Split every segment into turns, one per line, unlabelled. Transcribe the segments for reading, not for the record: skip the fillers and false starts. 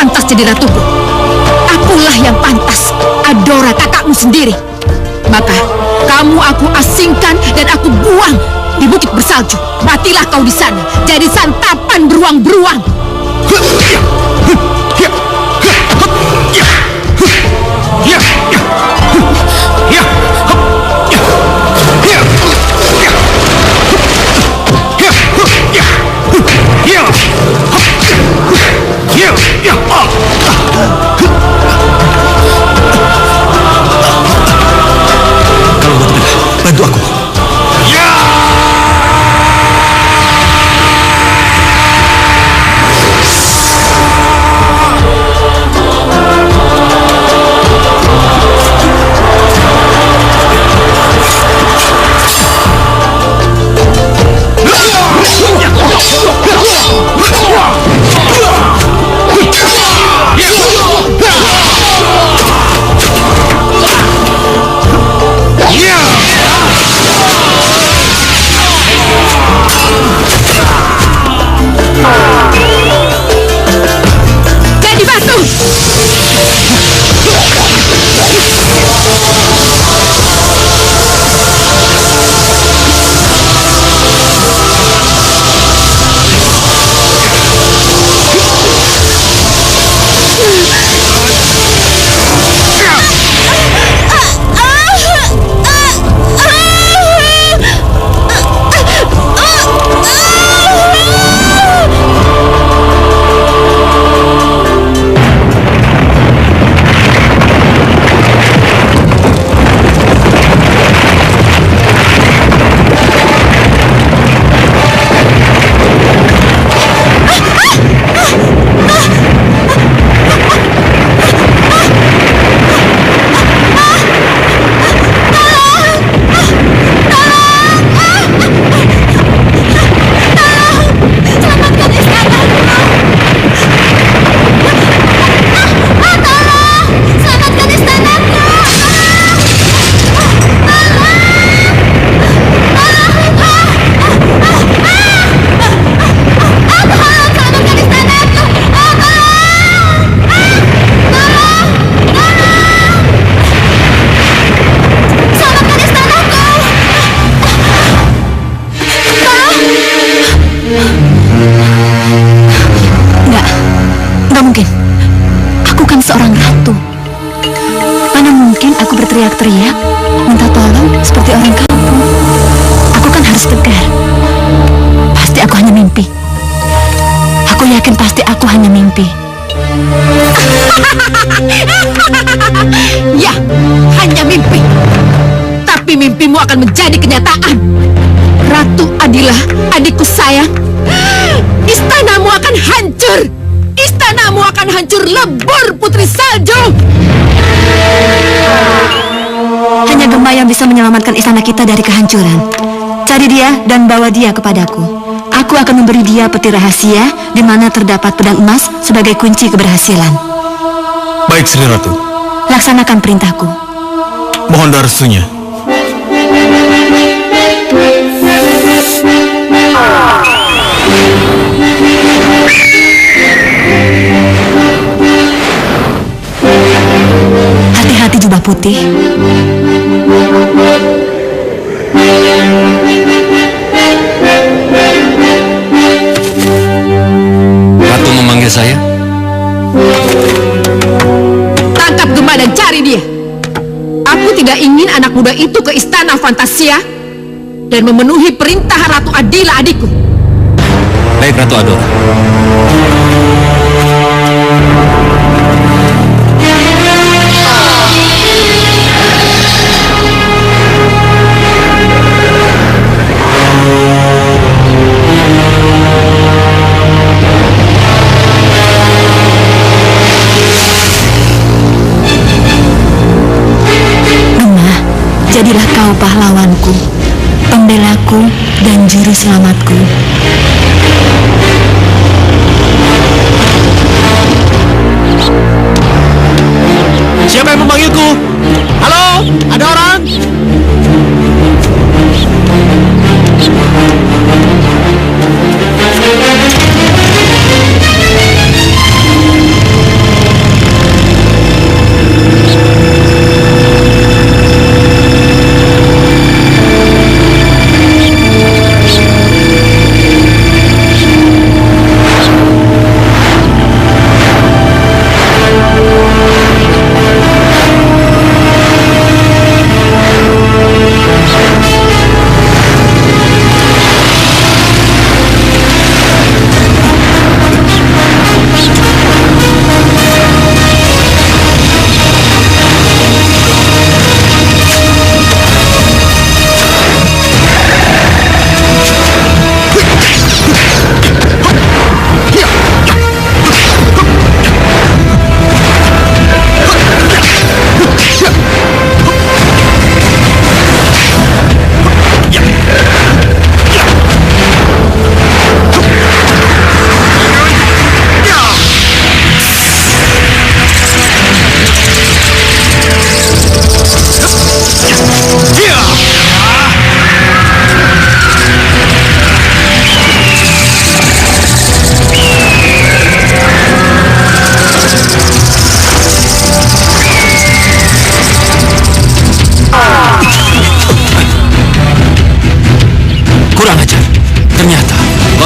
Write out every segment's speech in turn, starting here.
pantas jadi ratuku. Akulah yang pantas, Adora kakakmu sendiri. Maka kamu aku asingkan dan aku buang di bukit bersalju. Matilah kau di sana, jadi santapan beruang-beruang.
Bantu aku.
Teriak, minta tolong seperti orang kampung. Aku kan harus tegar. Pasti aku hanya mimpi. Aku yakin pasti aku hanya mimpi. Ya, hanya mimpi. Tapi mimpimu akan menjadi kenyataan. Ratu Adila, adikku sayang. Istanamu akan hancur. Istanamu akan hancur lebur, Putri Salju.
Hanya Gemma yang bisa menyelamatkan istana kita dari kehancuran. Cari dia dan bawa dia kepadaku. Aku akan memberi dia peti rahasia di mana terdapat pedang emas sebagai kunci keberhasilan.
Baik, Sri Ratu.
Laksanakan perintahku.
Mohon restunya.
Hati-hati jubah putih.
Ratu memanggil saya.
Tangkap Gemma dan cari dia. Aku tidak ingin anak muda itu ke istana Fantasia dan memenuhi perintah Ratu Adila adikku.
Baik, Ratu Adora.
Jadilah kau pahlawanku, pembelaku, dan juru selamatku.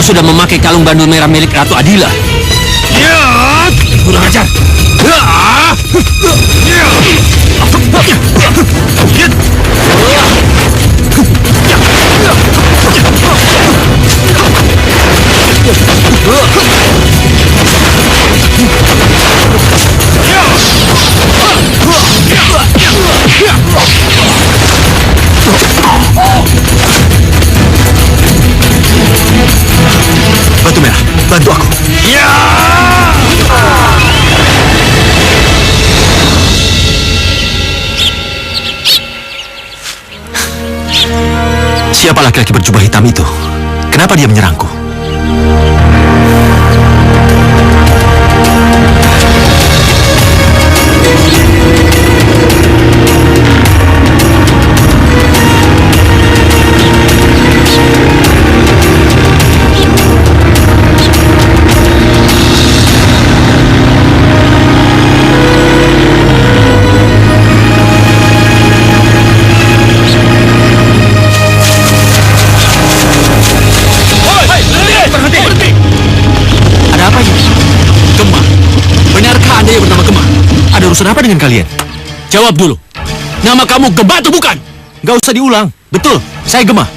sudah memakai kalung bandul merah milik Ratu Adila.
Ya, kurang ajar.
Batu merah, bantu aku. Siapa laki-laki berjubah hitam itu? Kenapa dia menyerangku? Urusan apa dengan kalian? Jawab dulu. Nama kamu Gemah atau bukan? Gak usah diulang. Betul, saya Gemah.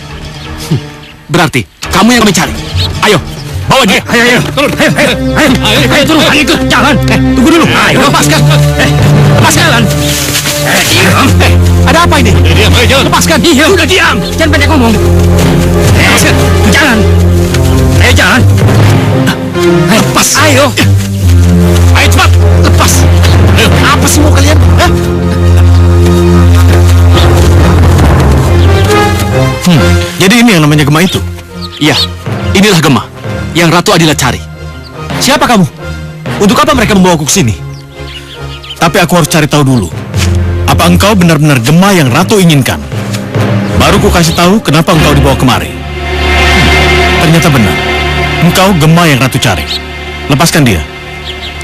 Berarti kamu yang kami cari. Ayo, bawa dia.
Ayo, turun. Ayo, turun. Ayo, ikut. Jangan.
Tunggu dulu. Ayo, lepaskan. Lepaskan.
Diam.
Ada apa ini?
Diam, ayo, jangan.
Lepaskan.
Udah diam. Jangan banyak ngomong.
Lepaskan.
Jangan. Ayo, jangan.
Lepas.
Ayo.
Ayo cepat. Lepas. Apa sih mau kalian? Hah? Jadi ini yang namanya Gemah itu? Iya, inilah Gemah yang Ratu Adila cari. Siapa kamu? Untuk apa mereka membawaku ke sini? Tapi aku harus cari tahu dulu. Apa engkau benar-benar Gemah yang Ratu inginkan? Baru ku kasih tahu kenapa engkau dibawa kemari. Ternyata benar. Engkau Gemah yang Ratu cari. Lepaskan dia.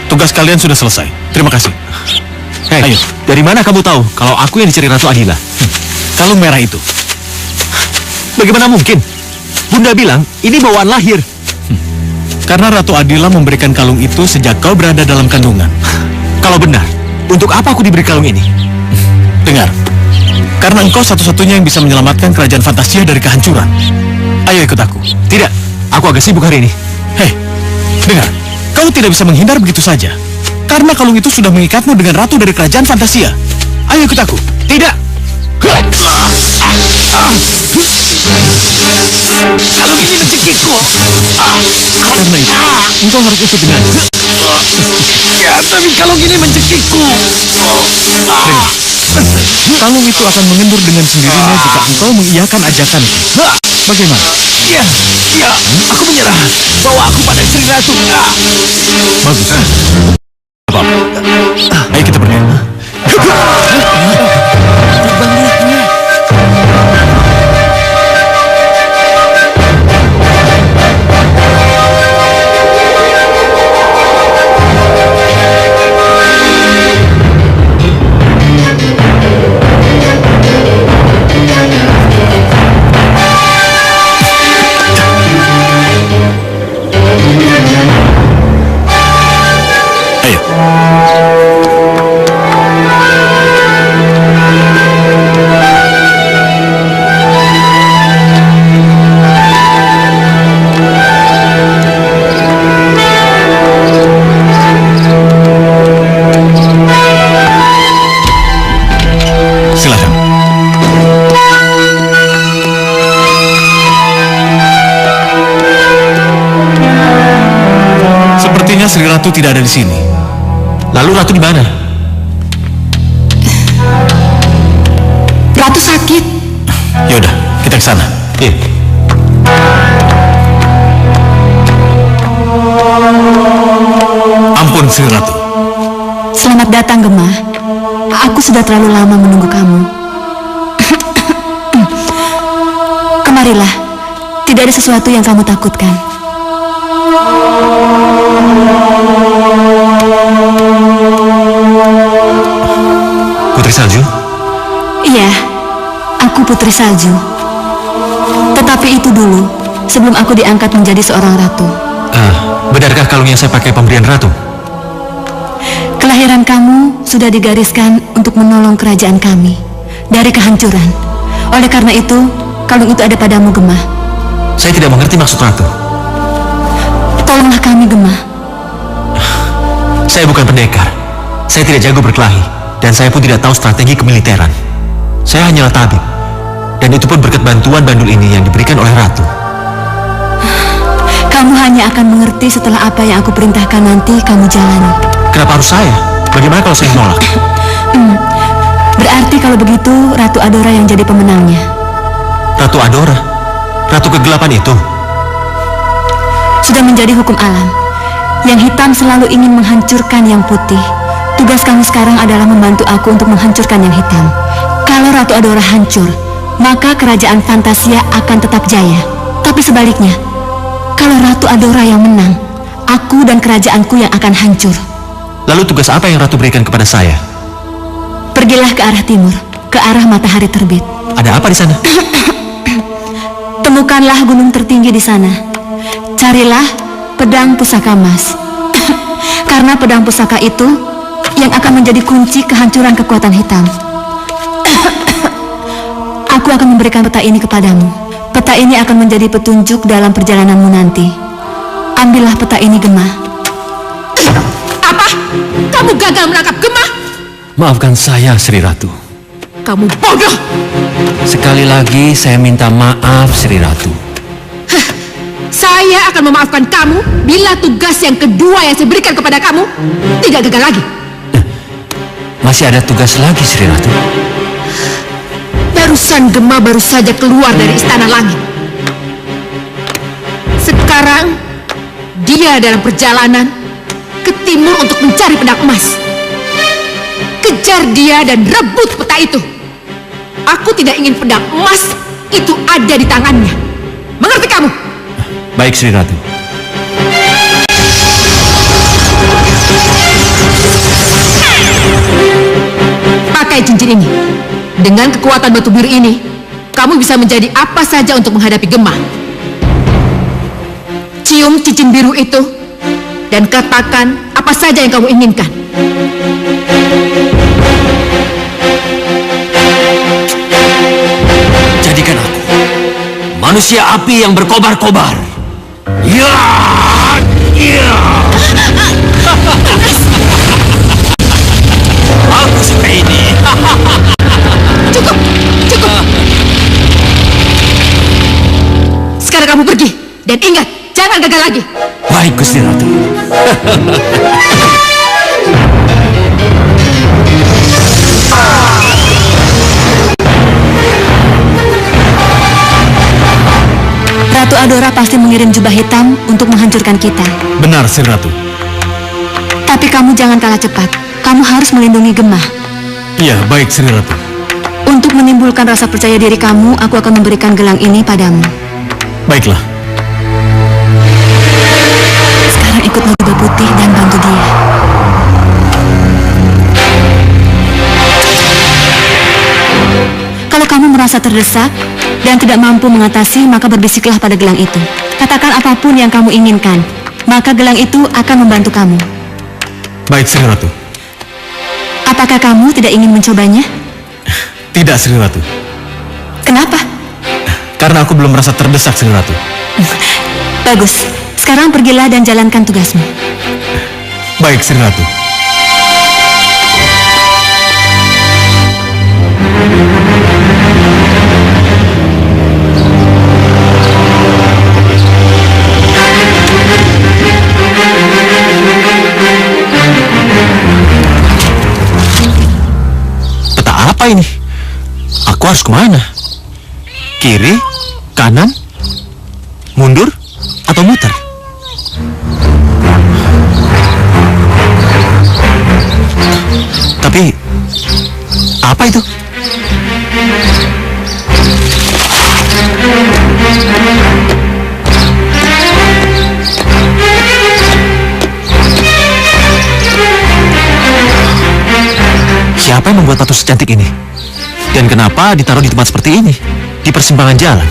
Tugas kalian sudah selesai. Terima kasih. Hei, ayo. Dari mana kamu tahu kalau aku yang dicari Ratu Adila? Kalung merah itu. Bagaimana mungkin? Bunda bilang ini bawaan lahir. Karena Ratu Adila memberikan kalung itu sejak kau berada dalam kandungan. Kalau benar, untuk apa aku diberi kalung ini? Dengar, karena engkau satu-satunya yang bisa menyelamatkan kerajaan Fantasia dari kehancuran. Ayo ikut aku. Tidak, aku agak sibuk hari ini. Hei, dengar, kau tidak bisa menghindar begitu saja. Karena kalung itu sudah mengikatmu dengan ratu dari kerajaan Fantasia. Ayo ikut aku. Tidak. Kalung ini mencekikku. Karena itu, engkau harus ikut denganku. Ya, tapi kalung ini mencekikku. Kalung itu akan mengendur dengan sendirinya jika engkau mengiyakan ajakanku. Bagaimana? Ya, aku menyerah. Bawa aku pada Sri Ratu. Bagus. Apa? Ayo kita pergi. Sri Ratu tidak ada di sini. Lalu Ratu di mana?
Ratu sakit.
Yaudah, kita ke sana. Iya. Ampun Sri Ratu.
Selamat datang, Gemah. Aku sudah terlalu lama menunggu kamu. Kemarilah. Tidak ada sesuatu yang kamu takutkan.
Putri Salju?
Iya, aku Putri Salju. Tetapi itu dulu, sebelum aku diangkat menjadi seorang ratu.
Benarkah kalung yang saya pakai pemberian ratu?
Kelahiran kamu sudah digariskan untuk menolong kerajaan kami dari kehancuran. Oleh karena itu, kalung itu ada padamu, Gemah.
Saya tidak mengerti maksud ratu.
Tolonglah kami, Gemah.
Saya bukan pendekar. Saya tidak jago berkelahi. Dan saya pun tidak tahu strategi kemiliteran. Saya hanyalah tabib. Dan itu pun berkat bantuan bandul ini yang diberikan oleh ratu.
Kamu hanya akan mengerti setelah apa yang aku perintahkan nanti kamu jalani.
Kenapa harus saya? Bagaimana kalau saya menolak?
Berarti kalau begitu, Ratu Adora yang jadi pemenangnya.
Ratu Adora? Ratu kegelapan itu?
Sudah menjadi hukum alam. Yang hitam selalu ingin menghancurkan yang putih. Tugas kamu sekarang adalah membantu aku untuk menghancurkan yang hitam. Kalau Ratu Adora hancur, maka kerajaan Fantasia akan tetap jaya. Tapi sebaliknya, kalau Ratu Adora yang menang, aku dan kerajaanku yang akan hancur.
Lalu tugas apa yang ratu berikan kepada saya?
Pergilah ke arah timur, ke arah matahari terbit.
Ada apa di sana?
Temukanlah gunung tertinggi di sana. Carilah pedang pusaka emas. Karena pedang pusaka itu yang akan menjadi kunci kehancuran kekuatan hitam. Aku akan memberikan peta ini kepadamu. Peta ini akan menjadi petunjuk dalam perjalananmu nanti. Ambillah peta ini, Gemah.
Apa? Kamu gagal menangkap Gemah?
Maafkan saya, Sri Ratu.
Kamu bodoh!
Sekali lagi saya minta maaf, Sri Ratu.
Saya akan memaafkan kamu bila tugas yang kedua yang saya berikan kepada kamu tidak gagal lagi.
Masih ada tugas lagi, Sri Ratu.
Barusan Gemah baru saja keluar dari Istana Langit. Sekarang dia dalam perjalanan ke timur untuk mencari pedang emas. Kejar dia dan rebut peta itu. Aku tidak ingin pedang emas itu ada di tangannya. Mengerti kamu?
Baik, Sri Ratu.
Pakai cincin ini. Dengan kekuatan batu biru ini, kamu bisa menjadi apa saja untuk menghadapi Gemah. Cium cincin biru itu dan katakan apa saja yang kamu inginkan.
Jadikan aku manusia api yang berkobar-kobar. Ya! Ya! Aku suka ini.
Cukup, cukup. Sekarang kamu pergi dan ingat, jangan gagal lagi.
Baik, Gusti Ratu.
Ratu Adora pasti mengirim jubah hitam untuk menghancurkan kita.
Benar, Sri Ratu.
Tapi kamu jangan kalah cepat. Kamu harus melindungi Gemah.
Iya, baik, Sri Ratu.
Untuk menimbulkan rasa percaya diri kamu, aku akan memberikan gelang ini padamu.
Baiklah.
Sekarang ikutlah jubah putih dan bantu dia. Kalau kamu merasa terdesak dan tidak mampu mengatasi, maka berbisiklah pada gelang itu. Katakan apapun yang kamu inginkan, maka gelang itu akan membantu kamu.
Baik, Sri Ratu.
Apakah kamu tidak ingin mencobanya?
Tidak, Sri Ratu.
Kenapa?
Karena aku belum merasa terdesak, Sri Ratu.
Bagus. Sekarang pergilah dan jalankan tugasmu.
Baik, Sri Ratu. Peta apa ini? Aku harus kemana? Kiri? Kanan? Mundur? Atau muter? Tapi apa itu? Siapa yang membuat patung secantik ini? Dan kenapa ditaruh di tempat seperti ini? Di persimpangan jalan?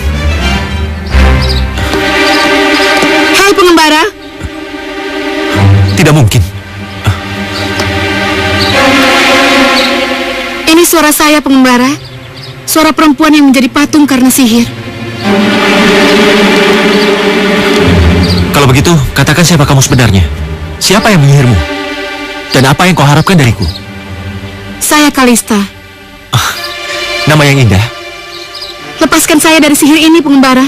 pengembara.
Tidak mungkin.
Ini suara saya, pengembara. Suara perempuan yang menjadi patung karena sihir.
Kalau begitu, katakan siapa kamu sebenarnya. Siapa yang menyihirmu? Dan apa yang kau harapkan dariku?
Saya Kalista.
Nama yang indah.
Lepaskan saya dari sihir ini, pengembara.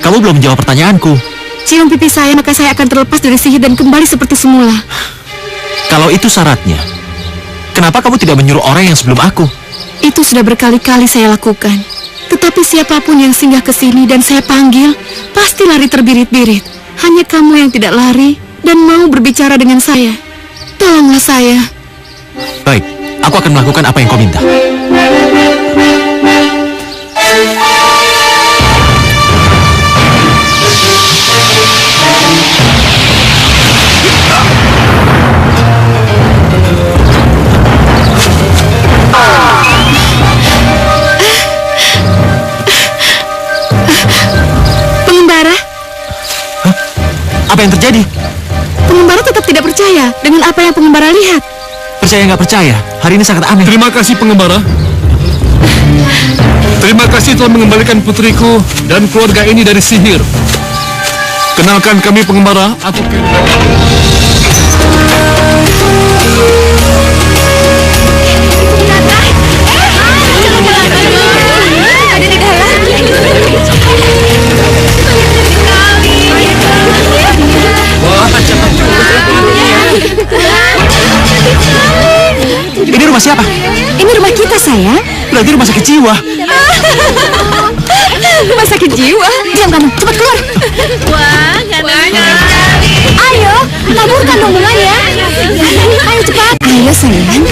Kamu belum menjawab pertanyaanku.
Cium pipi saya, maka saya akan terlepas dari sihir dan kembali seperti semula.
Kalau itu syaratnya, kenapa kamu tidak menyuruh orang yang sebelum aku?
Itu sudah berkali-kali saya lakukan. Tetapi siapapun yang singgah ke sini dan saya panggil, pasti lari terbirit-birit. Hanya kamu yang tidak lari dan mau berbicara dengan saya. Tolonglah saya.
Baik, aku akan melakukan apa yang kau minta.
Pengembara,
Apa yang terjadi?
pengembara tetap tidak percaya dengan apa yang pengembara lihat.
Percaya nggak percaya, hari ini sangat aneh.
Terima kasih pengembara. Terima kasih telah mengembalikan putriku dan keluarga ini dari sihir. Kenalkan kami pengembara, aku
Ini rumah siapa?
Ini rumah kita, sayang.
Berarti rumah sakit jiwa.
Rumah sakit jiwa. Diam kamu, cepat keluar. Ayo, taburkan dong bunganya. Ayo cepat. Ayo sayang.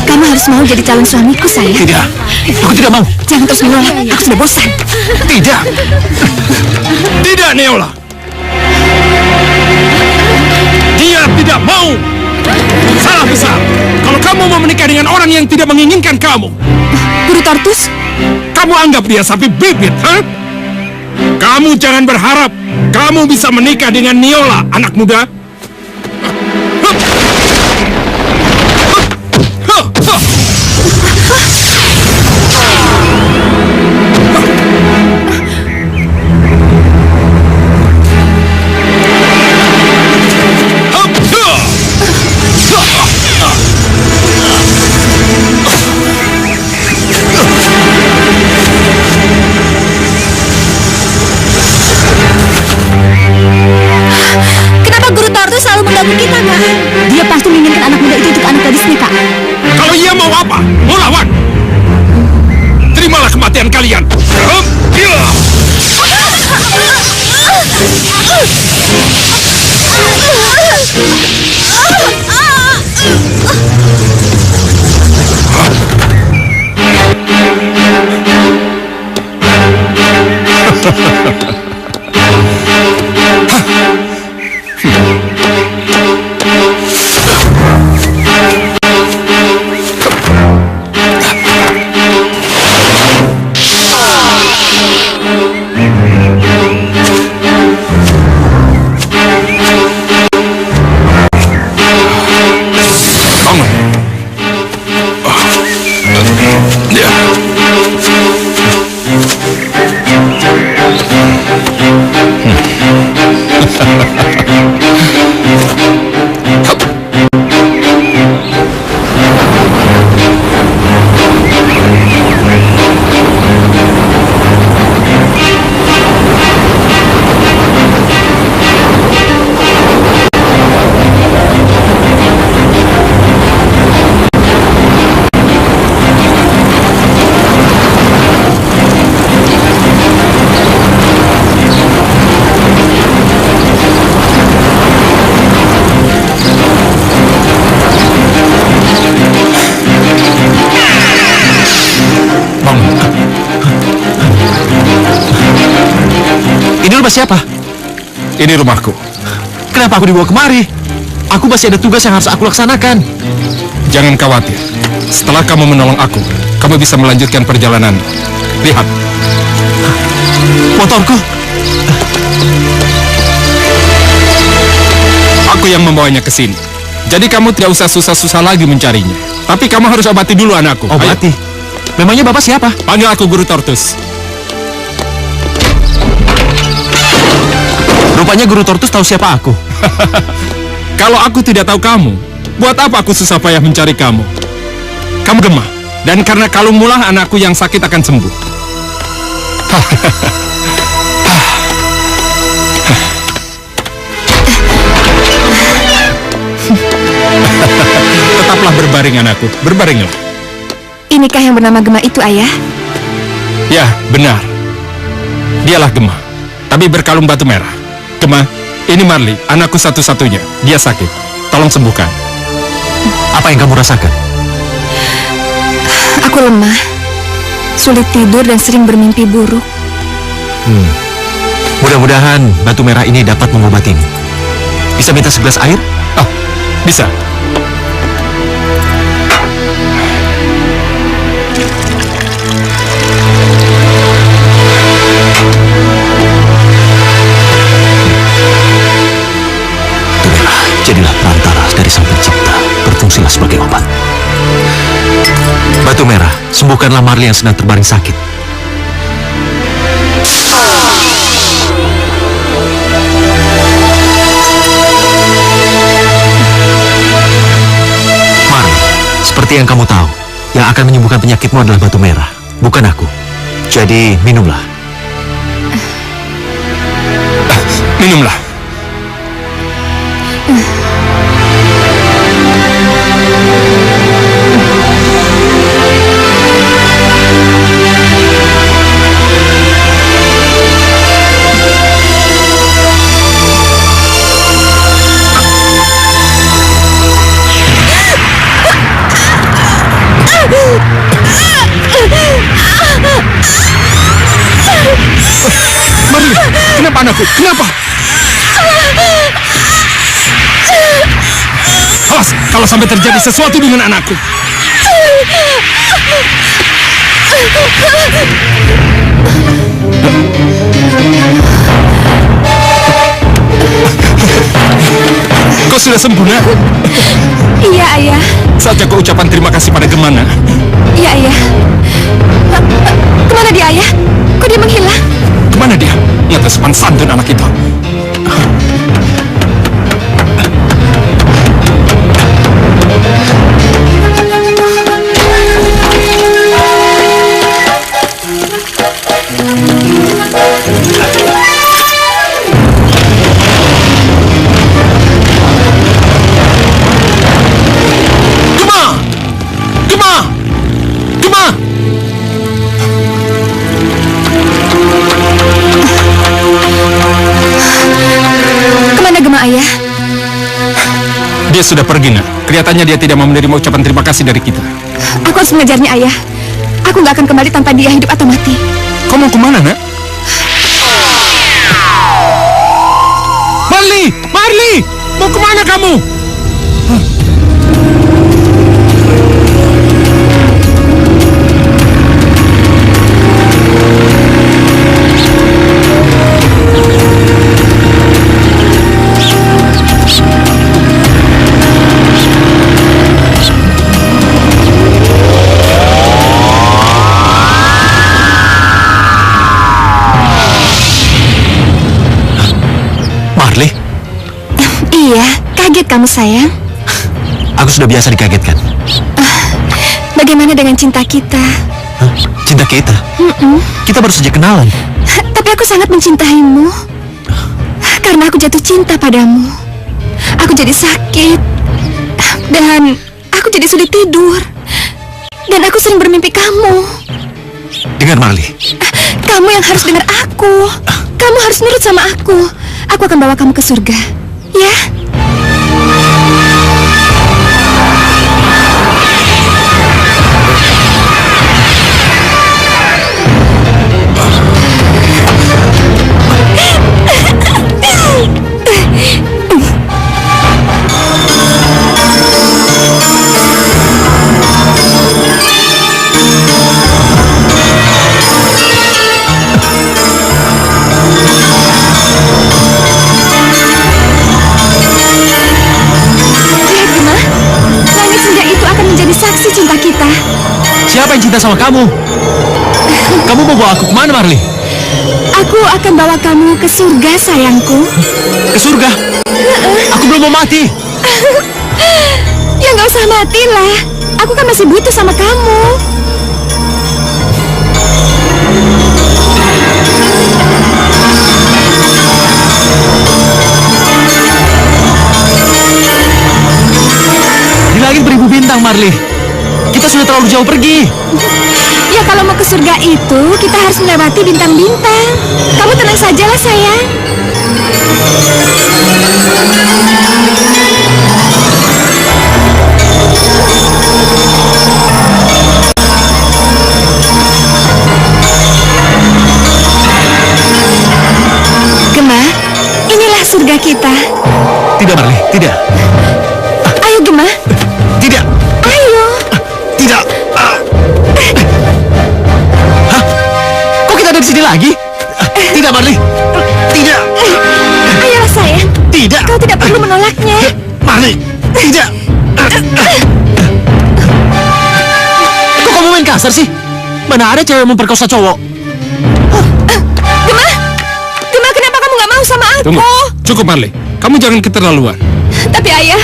Kamu harus mau jadi calon suamiku, sayang.
Tidak, aku tidak mau.
Jangan terus menolak. Aku sudah bosan.
Tidak.
tidak, Neola. Dia tidak mau. Salah besar. Kalau kamu mau menikah dengan orang yang tidak menginginkan kamu,
Guru Tortus,
kamu anggap dia sapi bibit, ha? Kamu jangan berharap kamu bisa menikah dengan Neola, anak muda.
kenapa Guru Tortus selalu mengganggu kita, Kak? Dia pasti menginginkan anak muda itu untuk anak gadisnya, Kak.
Kalau ia mau apa? Mau lawan? Terimalah kematian kalian.
Ini rumah siapa?
Ini rumahku.
Kenapa aku dibawa kemari? Aku masih ada tugas yang harus aku laksanakan.
Jangan khawatir. Setelah kamu menolong aku, kamu bisa melanjutkan perjalanan. Lihat.
Motorku.
Aku yang membawanya ke sini. Jadi kamu tidak usah susah-susah lagi mencarinya. Tapi kamu harus obati dulu anakku.
Obati? Memangnya Bapak siapa?
Panggil aku Guru Tortus.
Rupanya Guru Tortus tahu siapa aku.
Kalau aku tidak tahu kamu, buat apa aku susah payah mencari kamu? Kamu gemah. Dan karena kalungmulah anakku yang sakit akan sembuh. Tetaplah berbaring anakku, berbaringlah.
Inikah yang bernama Gema itu, Ayah?
Ya, benar. Dialah Gema, tapi berkalung batu merah. Gema, ini Marley, anakku satu-satunya. Dia sakit. Tolong sembuhkan.
Apa yang kamu rasakan?
Aku lemah, sulit tidur dan sering bermimpi buruk.
Mudah-mudahan batu merah ini dapat mengobatimu. Bisa minta segelas air?
Ah, bisa.
Jadilah perantara dari Sang Pencipta, berfungsilah sebagai obat. Batu merah, sembuhkanlah Marley yang sedang terbaring sakit. Marley, seperti yang kamu tahu, yang akan menyembuhkan penyakitmu adalah batu merah, bukan aku. Jadi, minumlah.
Minumlah. Marley, kenapa anakku? Kenapa? Awas, kalau sampai terjadi sesuatu dengan anakku. Kau sudah sembuh, nak?
Iya, Ayah.
Saja kau ucapan terima kasih pada Gemana.
Iya, Ayah. Kemana dia, Ayah? Kok dia menghilang?
Kemana dia? Nyata sopan santun anak itu.
Ayah?
Dia sudah pergi, nak. Kelihatannya dia tidak mau menerima ucapan terima kasih dari kita.
Aku harus mengejarnya, Ayah. Aku nggak akan kembali tanpa dia, hidup atau mati.
Kau mau kemana, nak? Marley! Marley! Mau kemana kamu?
Iya, kaget kamu, sayang.
Aku sudah biasa dikagetkan.
Bagaimana dengan cinta kita?
Hah? Cinta kita? Kita baru saja kenalan.
Tapi aku sangat mencintaimu. Karena aku jatuh cinta padamu. Aku jadi sakit. Dan aku jadi sulit tidur. Dan aku sering bermimpi kamu.
Dengar, Marley.
Kamu yang harus dengar aku. Kamu harus nurut sama aku. Aku akan bawa kamu ke surga. Ya?
yang cinta sama kamu. Kamu mau bawa aku kemana, Marley?
Aku akan bawa kamu ke surga, sayangku.
Ke surga? Aku belum mau mati.
Ya nggak usah matilah. Aku kan masih butuh sama kamu.
Di langit beribu bintang, Marley. Kita sudah terlalu jauh pergi.
Ya kalau mau ke surga itu, kita harus melewati bintang-bintang. Kamu tenang sajalah, sayang. Gema, inilah surga kita.
Tidak, Marley. Tidak.
Ayo, Gema.
Tidak.
Ayo.
Tidak. Hah? Kok kita ada di sini lagi? Tidak, Marley. Tidak.
Ayolah, sayang.
Tidak.
Kau tidak perlu menolaknya.
Marley. Tidak. Kok kamu main kasar sih? Mana ada cewek memperkosa cowok?
Gema, Gema, kenapa kamu nggak mau sama aku?
Tunggu, cukup Marley. Kamu jangan keterlaluan.
Tapi ayah,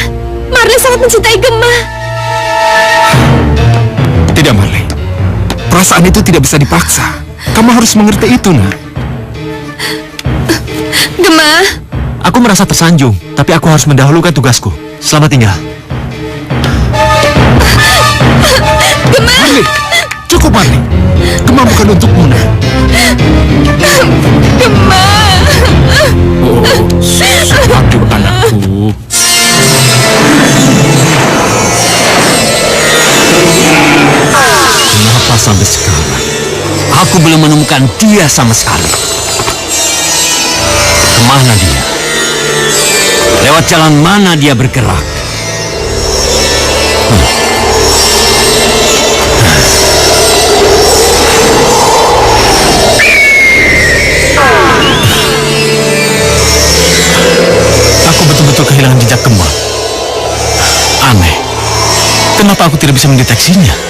Marley sangat mencintai Gema.
Tidak, Marley. Perasaan itu tidak bisa dipaksa. Kamu harus mengerti itu, nak.
Gema,
Aku merasa tersanjung, tapi aku harus mendahulukan tugasku. Selamat tinggal.
Marley, cukup Marley. Gema bukan untukmu, nak.
Gema.
Oh, aduh anakku.
Kenapa sampai sekarang aku belum menemukan dia sama sekali? Kemana dia? Lewat jalan mana dia bergerak?
Aku betul-betul kehilangan jejak Gema. Aneh. Kenapa aku tidak bisa mendeteksinya?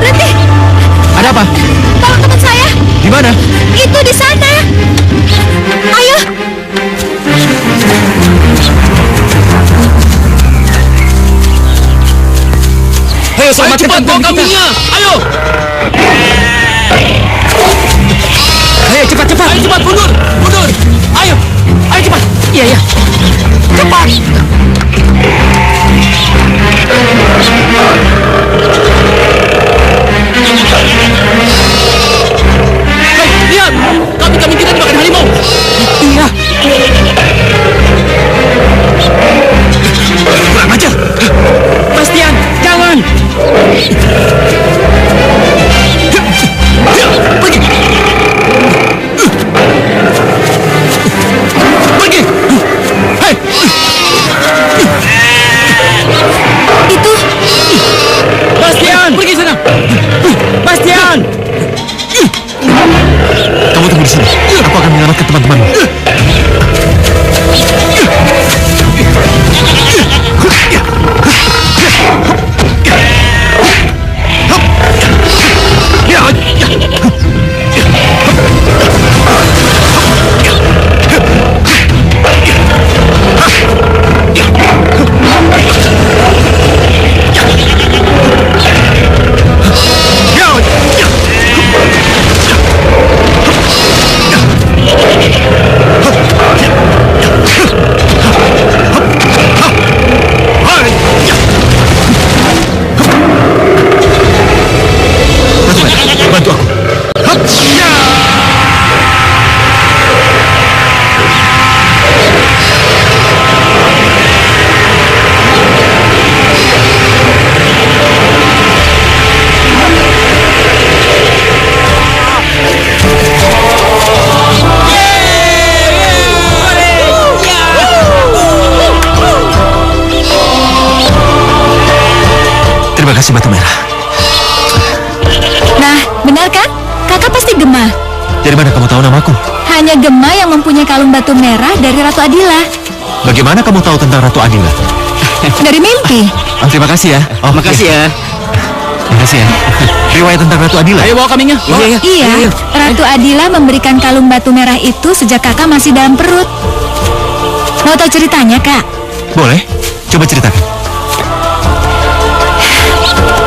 Berhenti.
Ada apa?
Tolong teman saya.
Di mana?
Itu di sana. Ayo.
Ayo, selamatkan bawa kambingnya. Ayo. Ayo, cepat. Ayo, cepat, mundur. Ayo, cepat. Iya. Cepat. Hei, lihat. Kambing kita dimakan harimau. Iya. Kurang ajar. Bastian, jangan. Pergi. Hei.
Itu.
Bastian, pergi sana. Bastian. Kamu tunggu di sini. Aku akan menyelamatkan teman-temanmu. Bantu aku. Terima kasih, Batu Merah.
Nah, Benar kan? Kakak pasti Gemma.
Dari mana kamu tahu namaku?
Hanya Gemma yang mempunyai kalung batu merah dari Ratu Adila.
Bagaimana kamu tahu tentang Ratu Adila?
Dari mimpi.
Oh, terima kasih ya. Oh,
Makasih ya.
Terima kasih ya. Riwayat tentang Ratu Adila.
Ayo bawa kambingnya.
Iya, Ratu Adila memberikan kalung batu merah itu sejak kakak masih dalam perut. Mau tahu ceritanya, Kak?
Boleh? Coba ceritakan.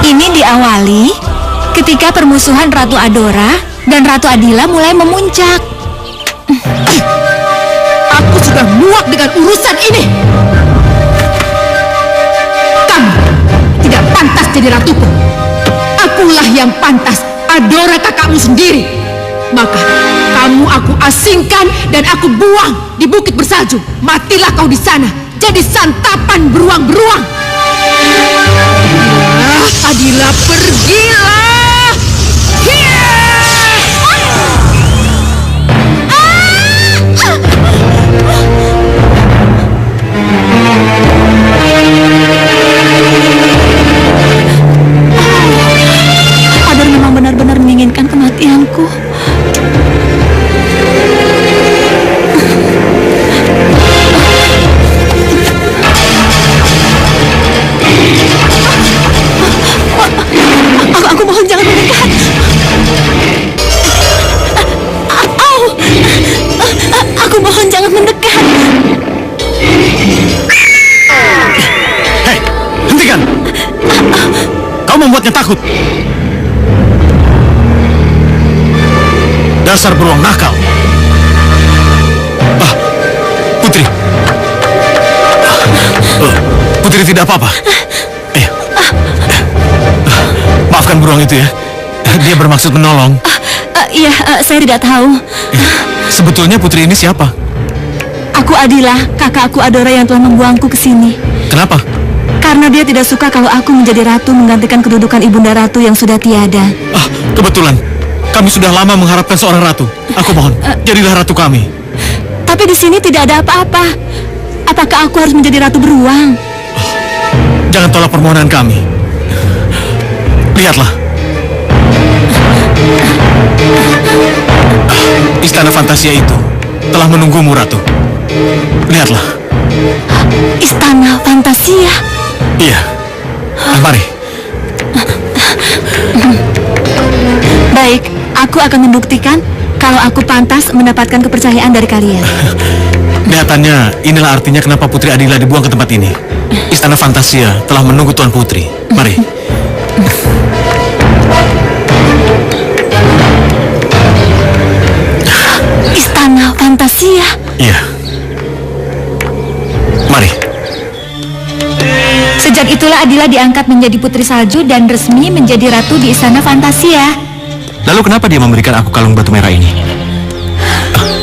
Ini diawali ketika permusuhan Ratu Adora dan Ratu Adila mulai memuncak.
Aku sudah muak dengan urusan ini. Kamu tidak pantas jadi ratuku. Akulah yang pantas, Adora kakakmu sendiri. Maka kamu aku asingkan dan aku buang di Bukit Bersalju. Matilah kau di sana, jadi santapan beruang-beruang. Adila, pergilah.
Ador memang benar-benar menginginkan kematianku. Aku mohon jangan mendekat. Aku mohon jangan mendekat.
Hei, hentikan! Kau membuatnya takut. Dasar beruang nakal. Putri. Putri tidak apa-apa. Maafkan beruang itu ya. Dia bermaksud menolong.
Iya, saya tidak tahu.
Sebetulnya Putri ini siapa?
Aku Adila, kakakku Adora yang telah membuangku ke sini.
Kenapa?
Karena dia tidak suka kalau aku menjadi ratu menggantikan kedudukan ibunda ratu yang sudah tiada.
Kebetulan. Kami sudah lama mengharapkan seorang ratu. Aku mohon, jadilah ratu kami.
Tapi di sini tidak ada apa-apa. Apakah aku harus menjadi ratu beruang?
Jangan tolak permohonan kami. Lihatlah. Istana Fantasia itu telah menunggumu, Ratu. Lihatlah.
Istana Fantasia?
Iya. Mari.
Baik, aku akan membuktikan kalau aku pantas mendapatkan kepercayaan dari kalian.
Kelihatannya inilah artinya kenapa Putri Adila dibuang ke tempat ini. Istana Fantasia telah menunggu Tuan Putri. Mari.
Istana Fantasia?
Iya. Mari.
Sejak itulah Adila diangkat menjadi putri salju dan resmi menjadi ratu di Istana Fantasia.
Lalu kenapa dia memberikan aku kalung batu merah ini?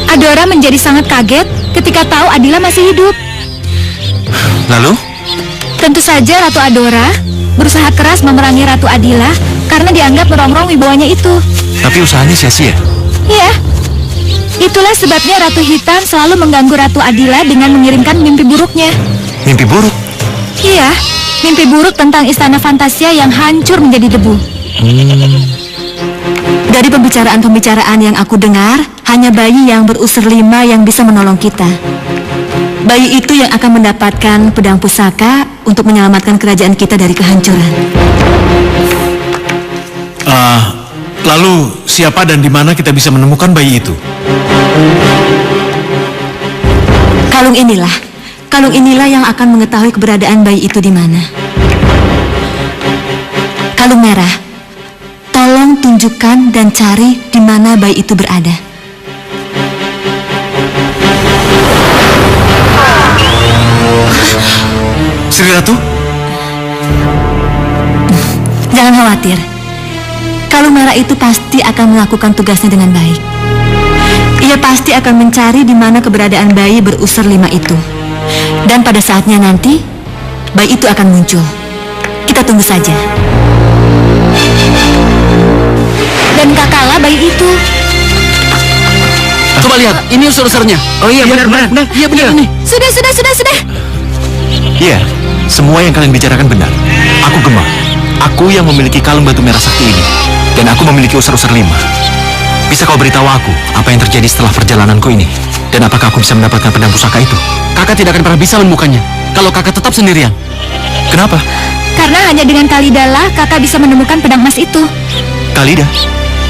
Adora menjadi sangat kaget ketika tahu Adila masih hidup.
Lalu?
Tentu saja Ratu Adora berusaha keras memerangi Ratu Adila karena dianggap merongrong wibawanya itu.
Tapi usahanya sia-sia.
Iya. Itulah sebabnya Ratu Hitam selalu mengganggu Ratu Adila dengan mengirimkan mimpi buruknya.
Mimpi buruk?
Iya, mimpi buruk tentang Istana Fantasia yang hancur menjadi debu. Dari pembicaraan-pembicaraan yang aku dengar, hanya bayi yang berusur 5 yang bisa menolong kita. Bayi itu yang akan mendapatkan pedang pusaka untuk menyelamatkan kerajaan kita dari kehancuran.
Lalu siapa dan di mana kita bisa menemukan bayi itu?
Kalung inilah yang akan mengetahui keberadaan bayi itu di mana. Kalung merah, tolong tunjukkan dan cari di mana bayi itu berada.
Sri Ratu?
Jangan khawatir. Kalung merah itu pasti akan melakukan tugasnya dengan baik. Ia pasti akan mencari di mana keberadaan bayi berusur 5 itu. Dan pada saatnya nanti, bayi itu akan muncul. Kita tunggu saja. Dan kakalah bayi itu.
Coba lihat, ini unsur-unsurnya. Oh iya, benar. Iya, benar ini.
Sudah.
Iya, semua yang kalian bicarakan benar. Aku Gemma. Aku yang memiliki kalung batu merah sakti ini. Dan aku memiliki usar-usar 5. Bisa kau beritahu aku apa yang terjadi setelah perjalananku ini? Dan apakah aku bisa mendapatkan pedang pusaka itu? Kakak tidak akan pernah bisa menemukannya kalau kakak tetap sendirian. Kenapa?
Karena hanya dengan Kalidalah kakak bisa menemukan pedang emas itu.
Kalida?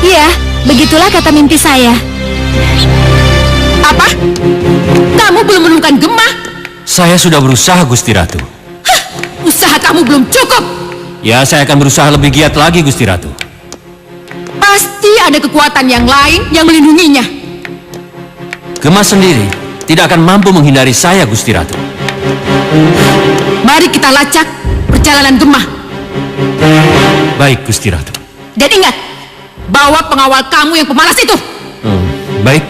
Iya, begitulah kata mimpi saya.
Apa? Kamu belum menemukan Gemma?
Saya sudah berusaha, Gusti Ratu.
Usaha kamu belum cukup.
Ya, saya akan berusaha lebih giat lagi, Gusti Ratu.
Pasti ada kekuatan yang lain yang melindunginya.
Gemma sendiri tidak akan mampu menghindari saya, Gusti Ratu.
Mari kita lacak perjalanan Gemma.
Baik, Gusti Ratu.
Dan ingat, bawa pengawal kamu yang pemalas itu.
Baik.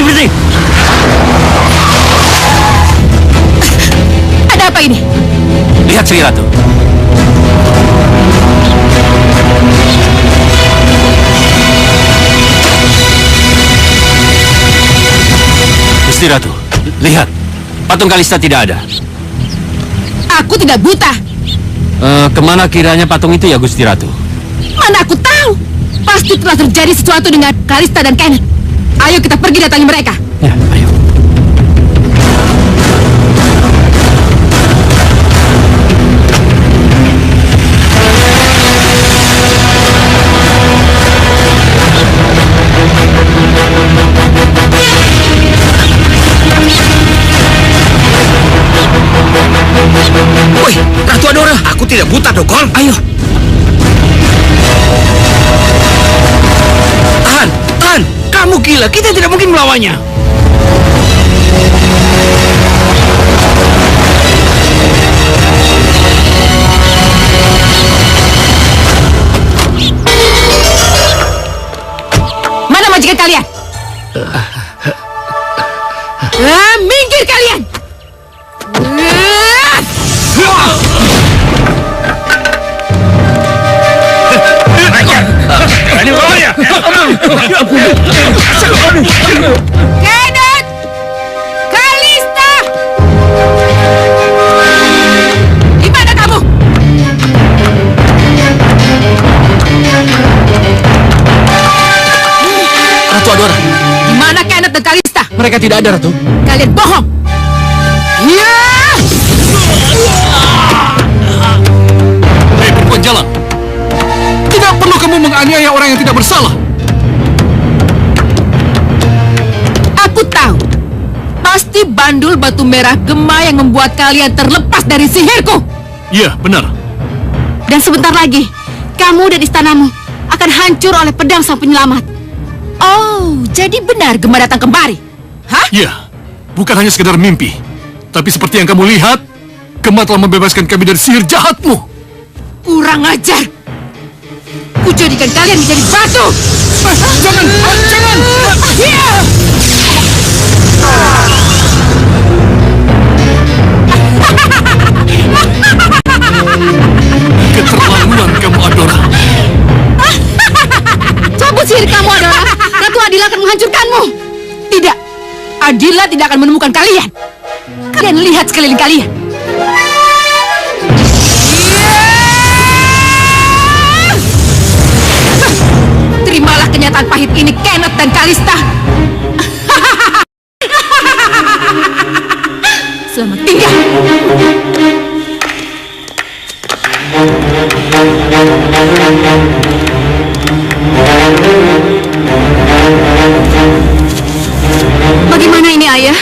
Berhenti.
Ada apa ini?
Lihat, Sri Ratu. Gusti Ratu, lihat. Patung Kalista tidak ada.
Aku tidak buta.
Kemana kiranya patung itu ya, Gusti Ratu?
Mana aku tahu. Pasti telah terjadi sesuatu dengan Kalista dan Kenneth. Ayo kita pergi datangi mereka.
Ya, ayo.
Woi, Ratu Adora, aku tidak buta, Dokol. Ayo. Tahan. Kamu gila, kita tidak mungkin melawannya.
Mana majikan kalian? Minggir kalian! Kenneth! Kalista! Di mana kamu?
Ratu Adora,
Di mana Kenneth dan Kalista?
mereka tidak ada, Ratu.
Kalian bohong! Ya!
Hei, perempuan jalan. Tidak perlu kamu menganiaya orang yang tidak bersalah.
Aku tahu. Pasti bandul batu merah Gemma yang membuat kalian terlepas dari sihirku.
Iya, benar.
Dan sebentar lagi, kamu dan istanamu akan hancur oleh pedang sang penyelamat.
Oh, jadi benar Gemma datang kembali. Hah?
Iya, bukan hanya sekedar mimpi. Tapi seperti yang kamu lihat, Gemma telah membebaskan kami dari sihir jahatmu.
Kurang ajar. Kujadikan kalian menjadi batu.
Jangan!
Iya!
Keterlaluan kamu, Adora.
Cabut sihir kamu, Adora. Ratu Adila akan menghancurkanmu. Tidak. Adila tidak akan menemukan kalian. Kalian lihat sekeliling kalian. Terimalah kenyataan pahit ini, Kenneth dan Kalista. Selamat tinggal.
Bagaimana ini, Ayah?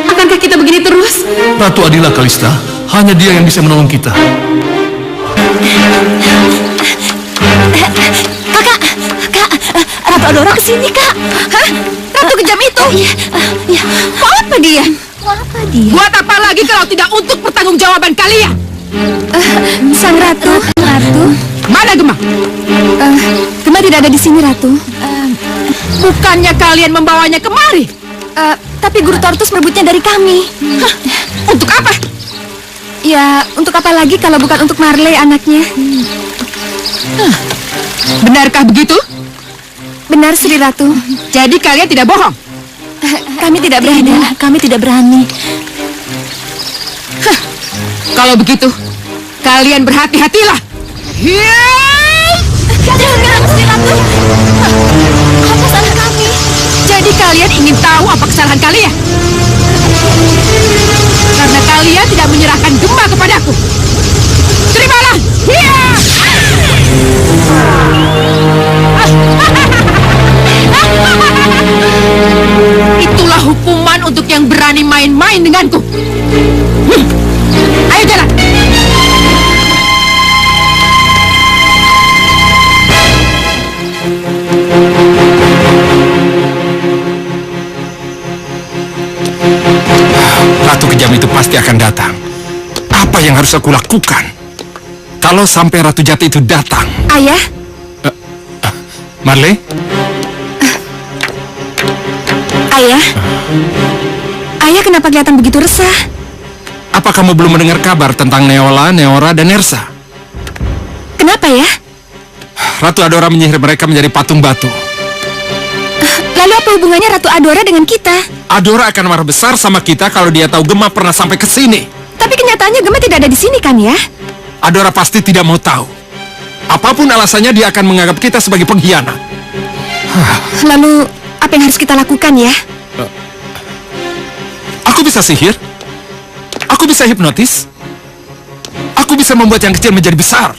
Akankah kita begini terus?
Ratu Adila, Kalista, hanya dia yang bisa menolong kita.
Kak, Ratu Adora kesini, Kak.
Hah? Ratu kejam itu?
Iya.
Mau apa dia?
Apa dia?
Buat apa lagi kalau tidak untuk pertanggungjawaban kalian?
Sang Ratu. Ratu.
Mana Gemma?
Gemma tidak ada di sini, Ratu.
Bukannya kalian membawanya kemari?
Tapi Guru Tortus merebutnya dari kami.
Hah, untuk apa?
Ya, untuk apa lagi kalau bukan untuk Marley anaknya?
Benarkah begitu?
Benar, Sri Ratu.
Jadi kalian tidak bohong?
Kami tidak berani. Kami tidak berani.
Kalau begitu, kalian berhati-hatilah.
Jangan, Sri Ratu. Apa salah kami?
Jadi kalian ingin tahu apa kesalahan kalian? Karena kalian tidak menyerahkan Gema kepadaku. Terimalah! Hiya! Itulah hukuman untuk yang berani main-main denganku. Ayo jalan!
Ratu kejam itu pasti akan datang. Apa yang harus aku lakukan? Kalau sampai Ratu Jati itu datang.
Ayah,
Marley?
Ayah. Ayah kenapa kelihatan begitu resah?
Apa kamu belum mendengar kabar tentang Neola, Neora, dan Nersa?
Kenapa ya?
Ratu Adora menyihir mereka menjadi patung batu.
Lalu apa hubungannya Ratu Adora dengan kita?
Adora akan marah besar sama kita kalau dia tahu Gema pernah sampai ke sini.
Tapi kenyataannya Gema tidak ada di sini kan ya?
Adora pasti tidak mau tahu. Apapun alasannya dia akan menganggap kita sebagai pengkhianat.
Lalu apa yang harus kita lakukan ya?
Aku bisa sihir. Aku bisa hipnotis. Aku bisa membuat yang kecil menjadi besar.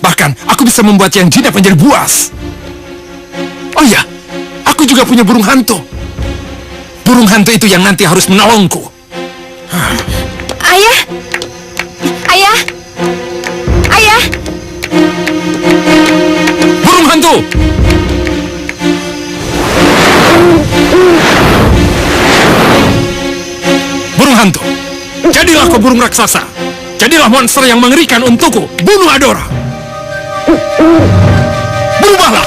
Bahkan aku bisa membuat yang jinak menjadi buas. Oh iya, aku juga punya burung hantu. Burung hantu itu yang nanti harus menolongku.
Ayah! Ayah! Ayah!
Burung hantu! Burung hantu, jadilah kau burung raksasa. Jadilah monster yang mengerikan untukku. Bunuh Adora. Berubahlah.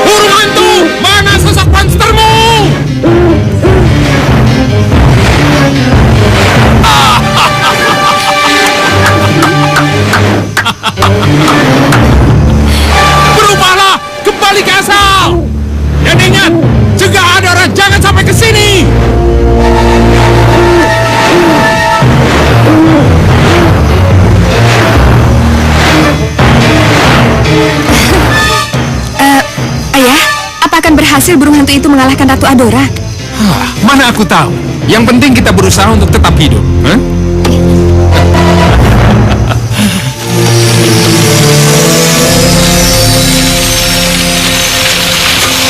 Burung hantu, mana sosok monstermu? Berubahlah, kembali ke asal. Dan ingat, cegah Adora jangan sampai ke sini.
Ayah, apa akan berhasil burung hantu itu mengalahkan Ratu Adora?
Mana aku tahu. Yang penting kita berusaha untuk tetap hidup. Hah?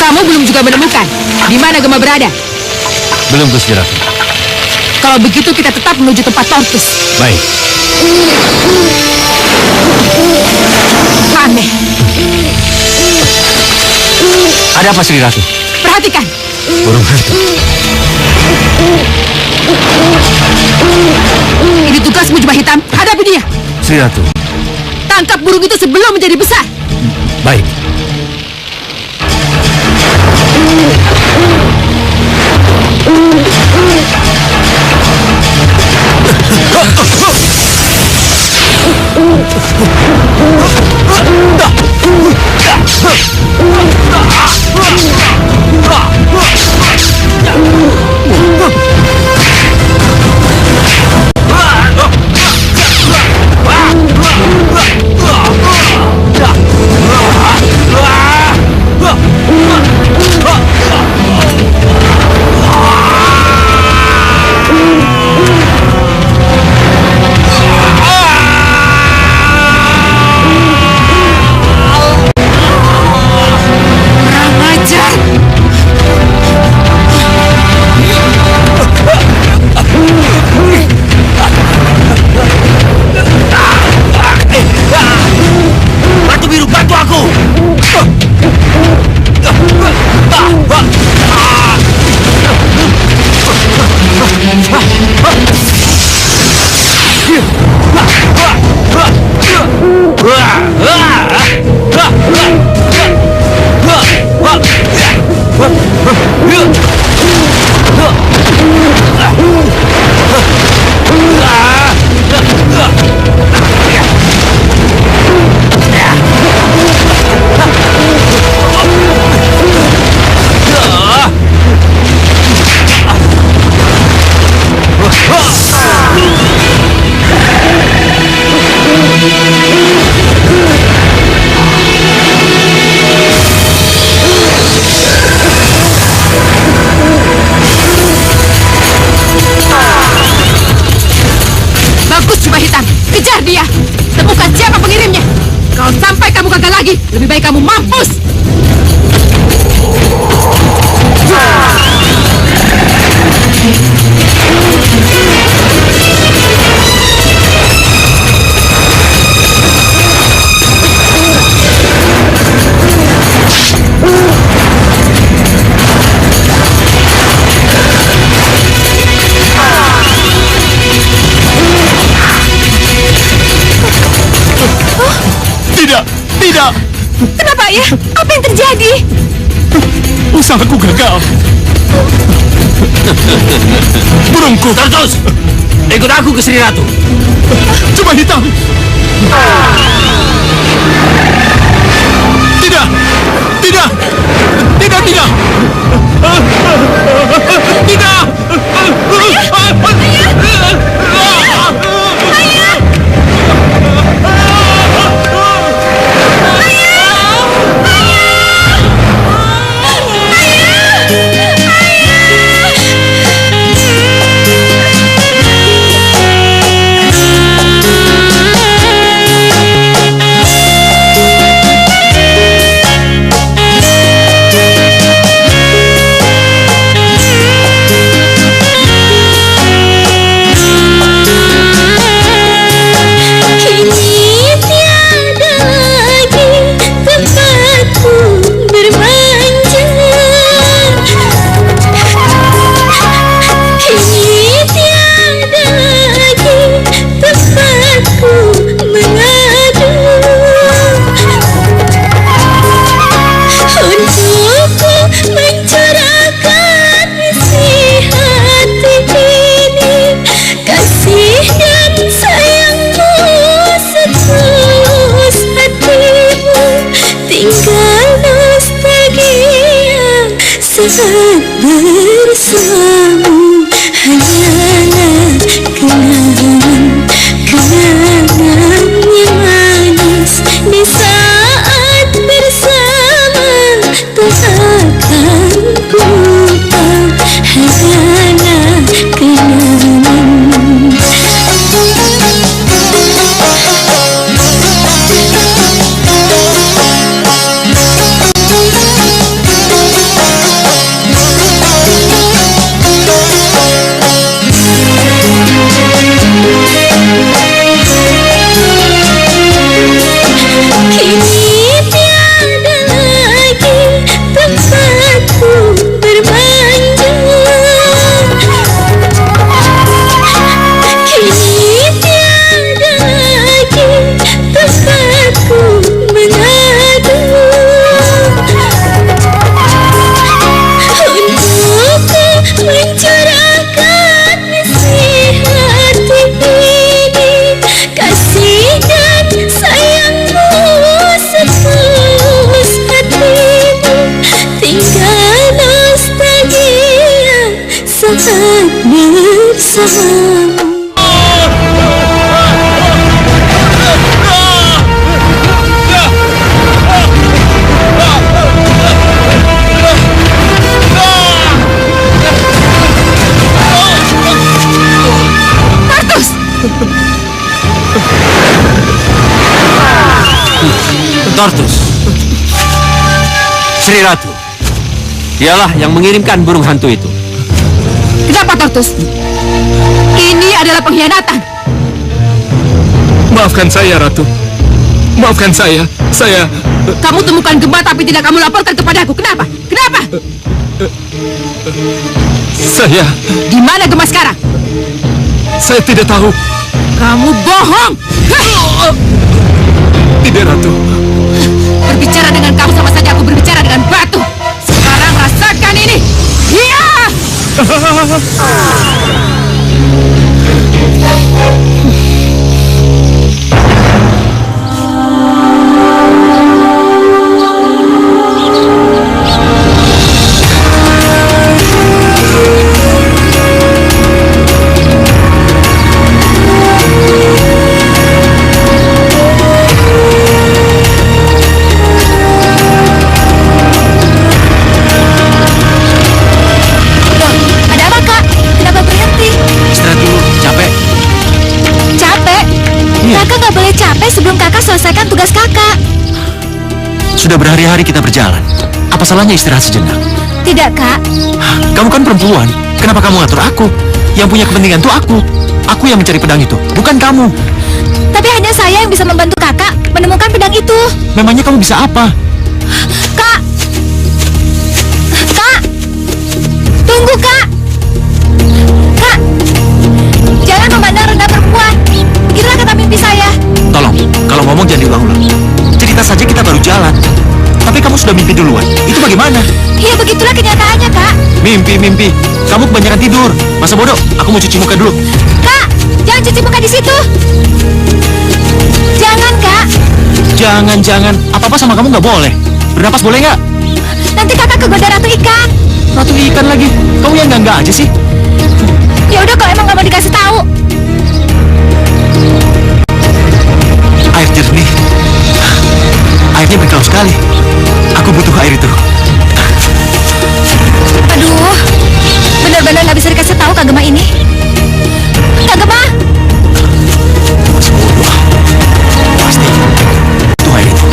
Kamu belum juga menemukan di mana Gema berada.
Belum, Gusti Ratu.
Kalau begitu kita tetap menuju tempat Tortus.
Baik.
Aneh.
Ada apa, Sri Ratu?
Perhatikan.
Burung hantu.
Ini tugasmu, Jubah Hitam. Hadapi dia.
Sri Ratu.
Tangkap burung itu sebelum menjadi besar.
Baik.
Kurang ajar. Bagus, Jubah Hitam. Kejar dia. Temukan siapa pengirimnya. Kalau sampai kamu gagal lagi, lebih baik kamu mampus.
Tidak!
Kenapa, Ayah? Apa yang terjadi?
Usahaku gagal. Burungku!
Tartus! Ikut aku ke Sri Ratu.
Jubah Hitam! Tidak! Tidak! Tidak! Tidak! Tidak!
Saat bersamamu hanyalah kenangan yang manis. Di saat bersama takkan ku lupa hanyalah kenangan.
Tartus, Sri Ratu, dialah yang mengirimkan burung hantu itu.
Kenapa, Tartus? Ini adalah pengkhianatan.
Maafkan saya, Ratu. Maafkan saya.
Kamu temukan gempa tapi tidak kamu laporkan kepadaku. Kenapa? Kenapa?
Saya
Di mana gempa sekarang?
tidak tahu.
Kamu bohong!
Tidak, Ratu.
Berbicara dengan kamu sama saja aku berbicara dengan batu. Sekarang rasakan ini. Iya!
Ada apa, Kak? Kenapa berhenti?
Istirahat dulu, capek.
Capek?
Iya.
Kakak nggak boleh capek sebelum kakak selesaikan tugas kakak.
Sudah berhari-hari kita berjalan. Apa salahnya istirahat sejenak?
Tidak, Kak.
Kamu kan perempuan. Kenapa kamu ngatur aku? Yang punya kepentingan tuh aku. Aku yang mencari pedang itu, bukan kamu.
Tapi hanya saya yang bisa membantu kakak menemukan pedang itu.
Memangnya kamu bisa apa?
Kak! Kak! Tunggu, Kak! Kak! Jangan memandang rendah perempuan. Itulah kata mimpi saya.
Tolong, kalau ngomong jangan diulang-ulang. Cerita saja kita baru jalan. Tapi kamu sudah mimpi duluan. Itu bagaimana?
Ya begitulah kenyataannya, Kak.
Mimpi. Kamu kebanyakan tidur. Masa bodoh? Aku mau cuci muka dulu.
Kak! Jangan cuci muka di situ. Jangan, Kak.
Jangan. Apa-apa sama kamu nggak boleh. Bernapas boleh nggak?
Nanti kakak kegoda ratu ikan.
Ratu ikan lagi. Kamu yang enggak aja sih.
Ya udah kalau emang nggak mau dikasih tahu.
Air jernih. Airnya berkilau sekali. Aku butuh air itu.
Aduh, benar-benar nggak bisa dikasih tahu Kak Gema ini. Kak Gema,
Masih bodoh. Pasti. Itu air itu.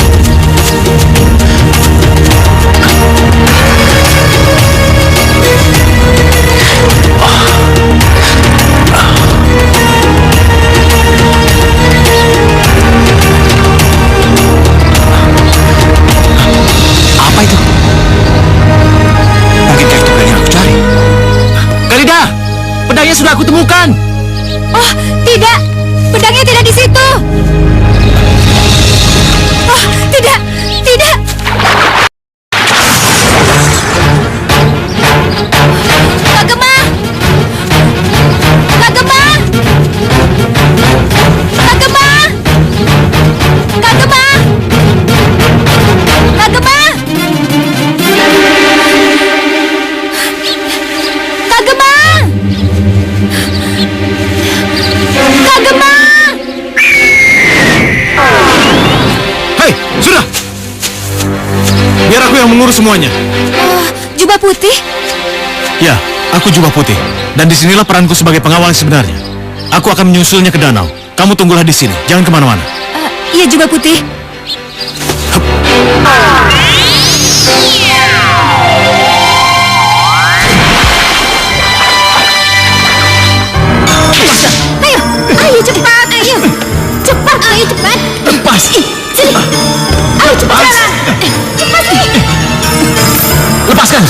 Apa itu? Mungkinkah itu pedang yang aku cari? Galida, pedangnya sudah aku temukan.
oh tidak, pedangnya tidak di situ. Oh tidak. Kak Gema, Kak Gema, Kak Gema, Kak Gema, Kak Gema. Kak Gema! Kak Gema!
Hei, sudah. Biar aku yang mengurus semuanya.
Oh, jubah putih?
Ya, aku jubah putih. Dan disinilah peranku sebagai pengawal yang sebenarnya. Aku akan menyusulnya ke danau. Kamu tunggulah di sini, jangan kemana-mana.
Iya, jubah putih. Ayo cepat, ayo. Cepat, ayo cepat.
Lepas.
Sini. Ayo cepat jalan. Cepat sini.
Lepaskan.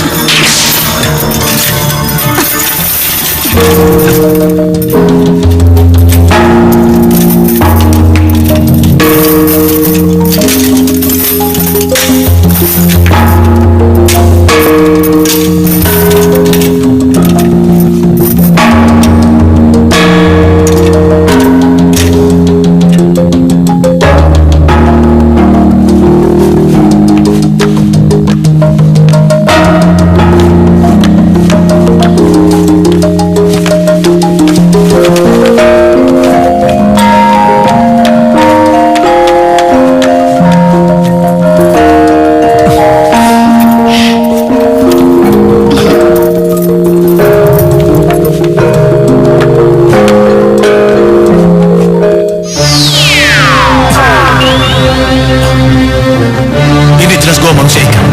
Ini jelas gua manusia ikan.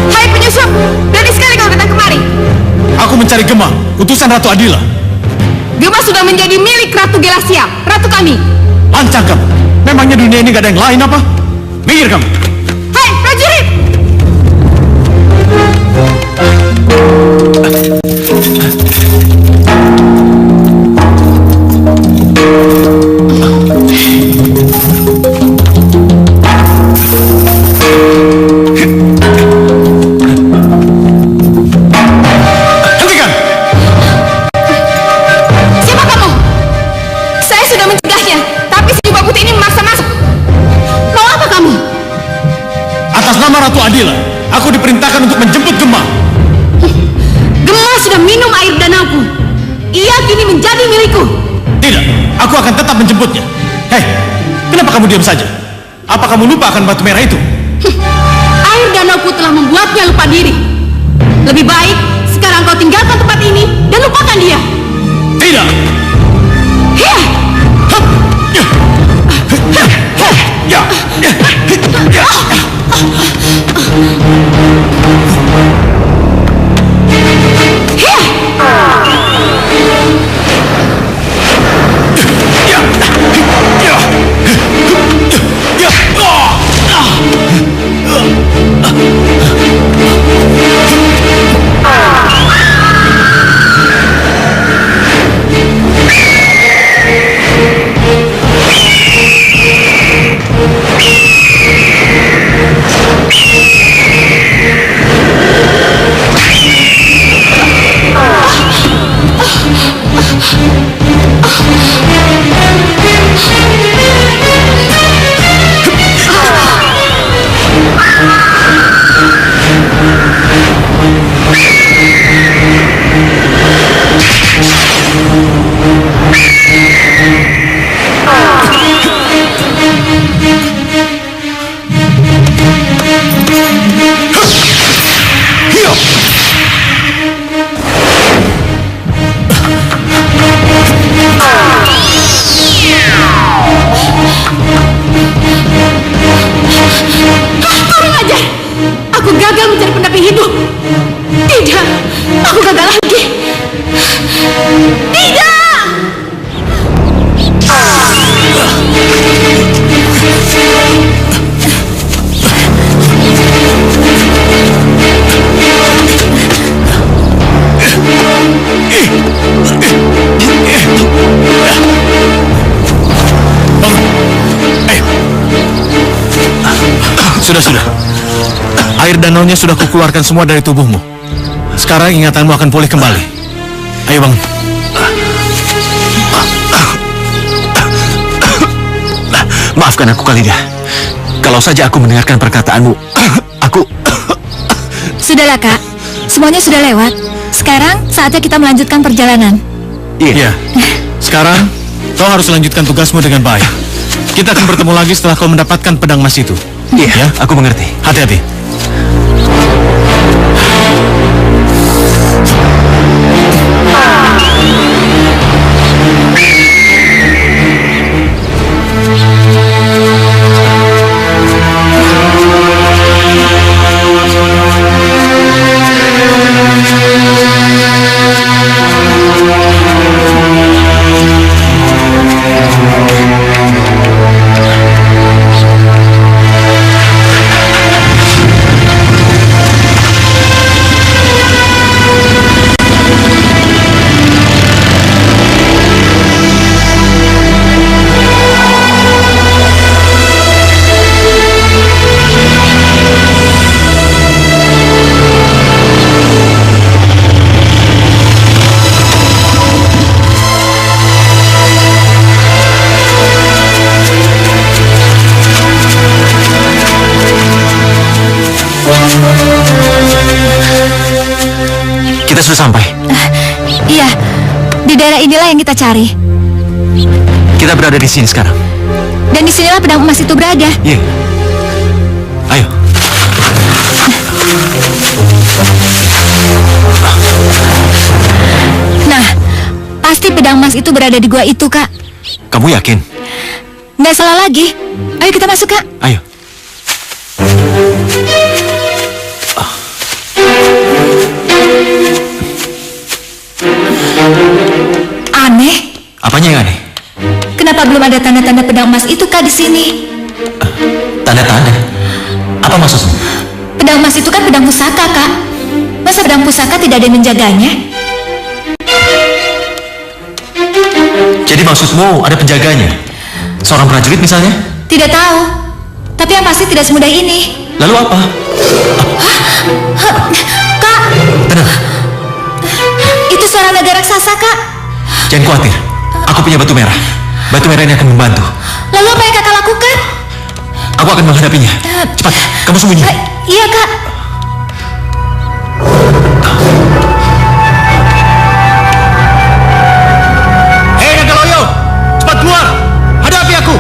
Hai penyusup, berani sekali kau datang kemari.
Aku mencari Gema, utusan Ratu Adila.
Gema sudah menjadi milik Ratu Gelasia, ratu kami.
Lancang kamu. Memangnya dunia ini gak ada yang lain apa? Minggir kamu.
Hai prajurit!
nama Ratu Adila, aku diperintahkan untuk menjemput Gemma.
Gemma sudah minum air danauku. Ia kini menjadi milikku.
Tidak, aku akan tetap menjemputnya. Hei, kenapa kamu diam saja? Apa kamu lupa akan batu merah itu?
Air danauku telah membuatnya lupa diri. Lebih baik sekarang kau tinggalkan tempat ini dan lupakan dia.
Tidak.
Heh.
Ya. Sudah. Air danaunya sudah kukeluarkan semua dari tubuhmu. Sekarang ingatanmu akan pulih kembali. Ayo bangun.
Maafkan aku, Khalida. Kalau saja aku mendengarkan perkataanmu, aku...
Sudahlah, Kak. Semuanya sudah lewat. Sekarang saatnya kita melanjutkan perjalanan.
Iya. Sekarang kau harus lanjutkan tugasmu dengan baik. Kita akan bertemu lagi setelah kau mendapatkan pedang emas itu.
Iya,
Ya?
aku mengerti.
Hati-hati.
Kita sudah sampai.
Iya, di daerah inilah yang kita cari.
Kita berada di sini sekarang.
Dan disinilah pedang emas itu berada.
Iya. Ayo.
Nah, pasti pedang emas itu berada di gua itu, Kak.
Kamu yakin?
Nggak salah lagi. Ayo kita masuk, Kak.
Ayo.
Aneh.
Apanya yang aneh?
Kenapa belum ada tanda-tanda pedang emas itu, Kak, di sini?
Tanda-tanda? Apa maksudmu?
Pedang emas itu kan pedang pusaka, Kak. Masa pedang pusaka tidak ada yang menjaganya?
Jadi maksudmu ada penjaganya? Seorang prajurit misalnya?
Tidak tahu. Tapi yang pasti tidak semudah ini.
Lalu apa?
Kak,
Tenang,
itu suara naga raksasa, Kak.
jangan khawatir. Aku punya batu merah. Batu merah ini akan membantu.
Lalu apa yang Kakak lakukan?
Aku akan menghadapinya. Cepat, kamu sembunyi.
Iya, Kak.
Hei, Nagaloyo! Cepat keluar! Hadapi aku!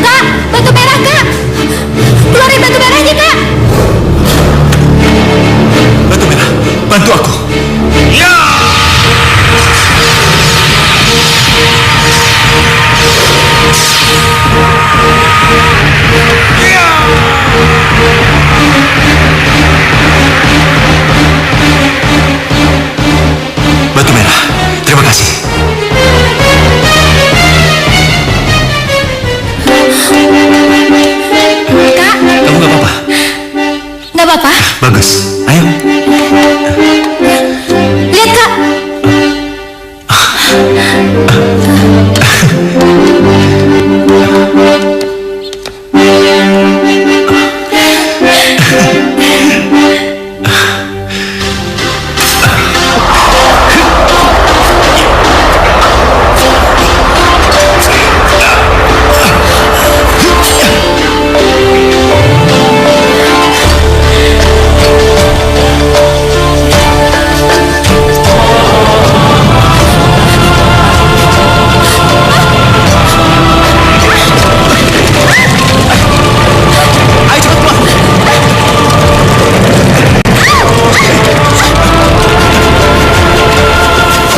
Kak, batu merah, Kak. Keluarin batu merahnya, Kak.
Batu merah, bantu aku. Batu merah, terima kasih.
Kak,
Kamu gak apa-apa?
nggak apa-apa.
Bagus, ayo.
Lihat, Kak.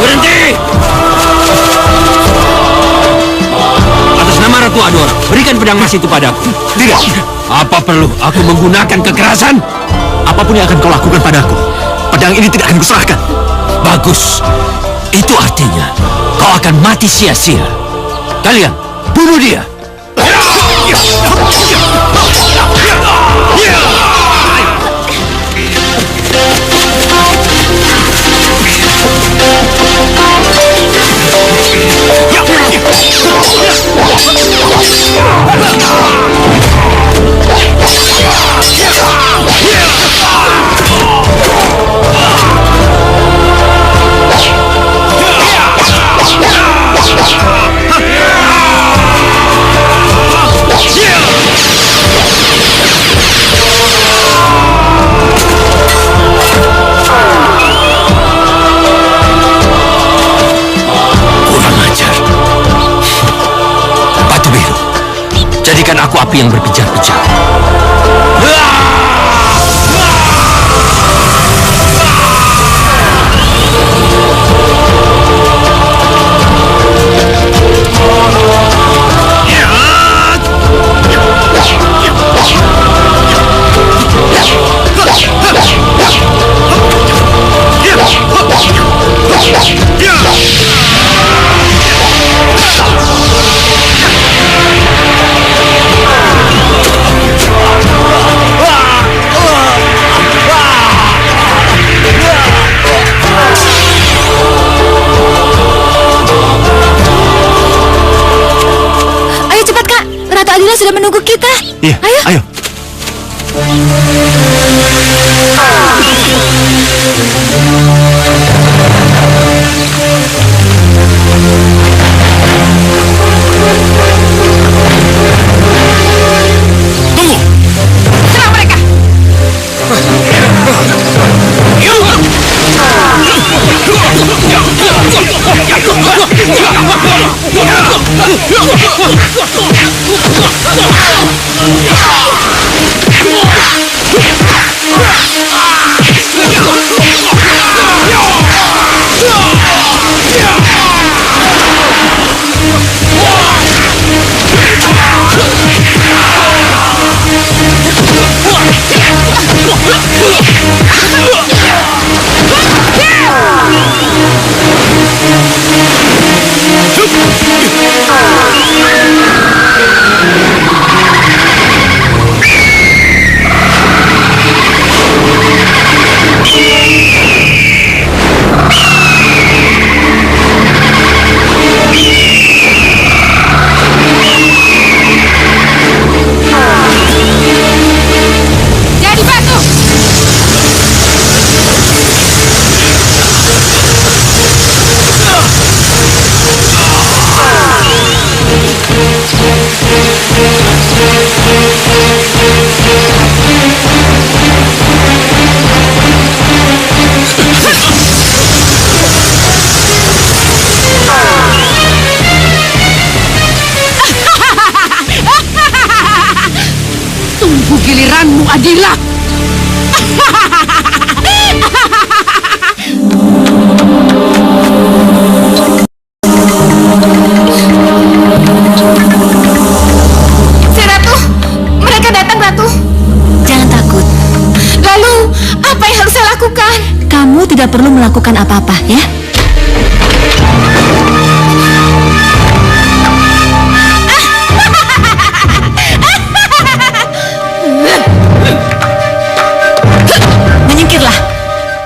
Berhenti! Atas nama Ratu Adora, berikan pedang emas itu padaku.
Tidak,
Apa perlu aku menggunakan kekerasan?
apapun yang akan kau lakukan padaku, pedang ini tidak akan kuserahkan.
Bagus. Itu artinya kau akan mati sia-sia. Kalian, bunuh dia.
lakukan?
Kamu tidak perlu melakukan apa-apa, ya. Menyingkirlah.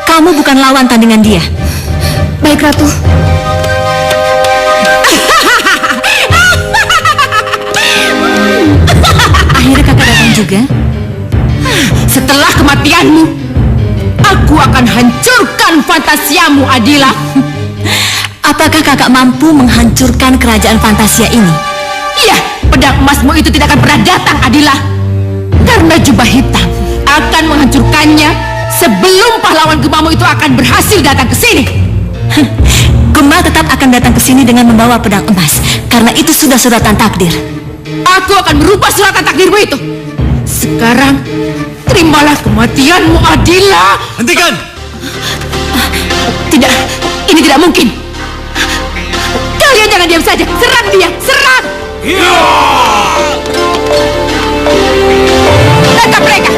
Kamu bukan lawan tandingan dia.
Baik, Ratu.
Akhirnya kakak datang juga.
Setelah kematianmu, aku akan hancurkan fantasiamu, Adila.
Apakah kakak mampu menghancurkan kerajaan Fantasia ini?
Iya, pedang emasmu itu tidak akan pernah datang, Adila. Karena jubah hitam akan menghancurkannya sebelum pahlawan gemamu itu akan berhasil datang ke sini.
Gema tetap akan datang ke sini dengan membawa pedang emas, karena itu sudah suratan takdir.
Aku akan merubah suratan takdirmu itu. Sekarang, terimalah kematianmu, Adila.
Hentikan!
Tidak, ini tidak mungkin. Kalian jangan diam saja. Serang dia, serang! Tangkap mereka!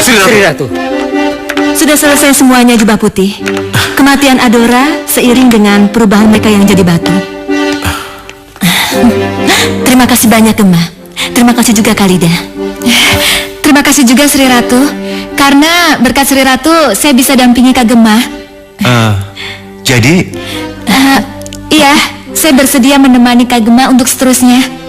Sri Ratu.
Sudah selesai semuanya, Jubah Putih. Kematian Adora seiring dengan perubahan mereka yang jadi batu. Terima kasih banyak, Gema. Terima kasih juga, Khalida.
Terima kasih juga, Sri Ratu. Karena berkat Sri Ratu, saya bisa dampingi Kak Gema.
Jadi
Iya, saya bersedia menemani Kak Gema untuk seterusnya.